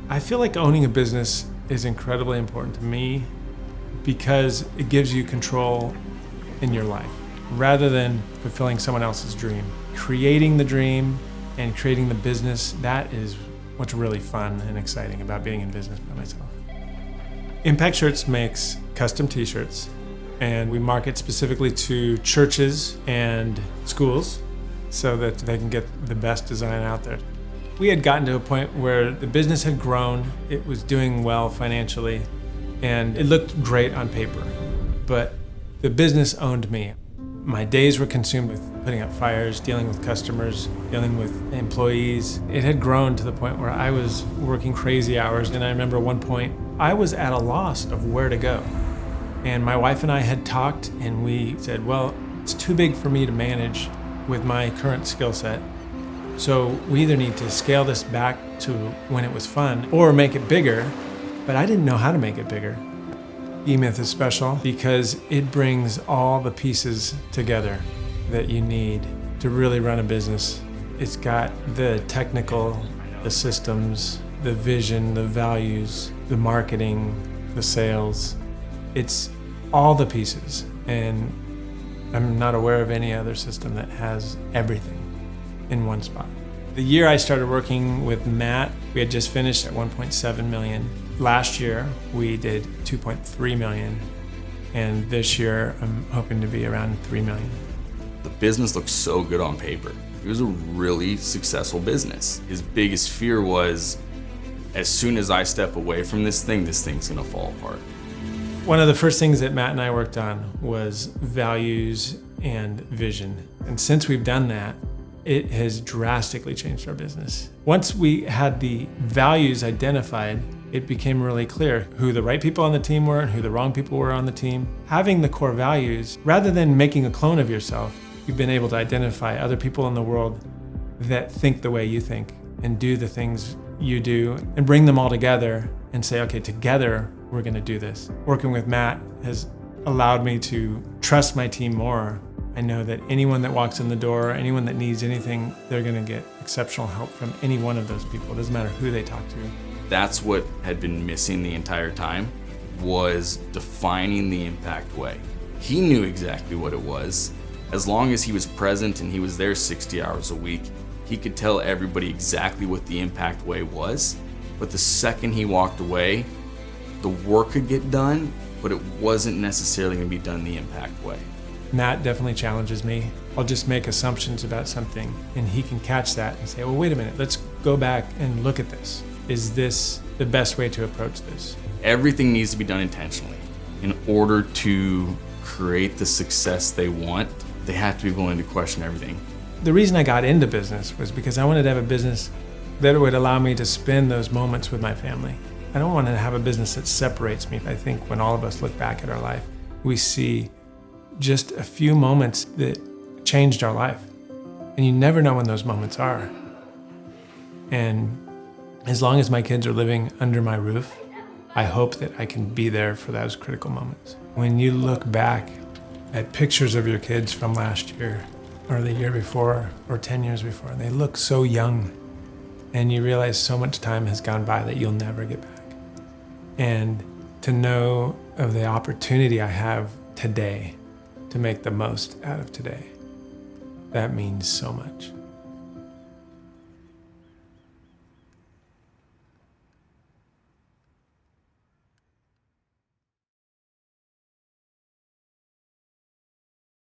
I feel like owning a business is incredibly important to me because it gives you control in your life rather than fulfilling someone else's dream. Creating the dream and creating the business, that is what's really fun and exciting about being in business by myself. Impact Shirts makes custom t-shirts, and we market specifically to churches and schools so that they can get the best design out there. We had gotten to a point where the business had grown, it was doing well financially, and it looked great on paper, but the business owned me. My days were consumed with putting out fires, dealing with customers, dealing with employees. It had grown to the point where I was working crazy hours, and I remember one point I was at a loss of where to go. And my wife and I had talked, and we said, well, it's too big for me to manage with my current skill set. So we either need to scale this back to when it was fun or make it bigger, but I didn't know how to make it bigger. EMyth is special because it brings all the pieces together that you need to really run a business. It's got the technical, the systems, the vision, the values, the marketing, the sales. It's all the pieces, and I'm not aware of any other system that has everything in one spot. The year I started working with Matt, we had just finished at 1.7 million. Last year, we did 2.3 million. And this year, I'm hoping to be around 3 million. The business looked so good on paper. It was a really successful business. His biggest fear was, as soon as I step away from this thing's gonna fall apart. One of the first things that Matt and I worked on was values and vision. And since we've done that, it has drastically changed our business. Once we had the values identified, it became really clear who the right people on the team were and who the wrong people were on the team. Having the core values, rather than making a clone of yourself, you've been able to identify other people in the world that think the way you think and do the things you do and bring them all together and say, okay, together we're gonna do this. Working with Matt has allowed me to trust my team more. I know that anyone that walks in the door, anyone that needs anything, they're gonna get exceptional help from any one of those people. It doesn't matter who they talk to. That's what had been missing the entire time, was defining the impact way. He knew exactly what it was. As long as he was present and he was there 60 hours a week, he could tell everybody exactly what the impact way was. But the second he walked away, the work could get done, but it wasn't necessarily gonna be done the impact way. Matt definitely challenges me. I'll just make assumptions about something and he can catch that and say, well, wait a minute, let's go back and look at this. Is this the best way to approach this? Everything needs to be done intentionally. In order to create the success they want, they have to be willing to question everything. The reason I got into business was because I wanted to have a business that would allow me to spend those moments with my family. I don't want to have a business that separates me. I think when all of us look back at our life, we see just a few moments that changed our life. And you never know when those moments are. And as long as my kids are living under my roof, I hope that I can be there for those critical moments. When you look back at pictures of your kids from last year or the year before or 10 years before, and they look so young, and you realize so much time has gone by that you'll never get back. And to know of the opportunity I have today to make the most out of today, that means so much.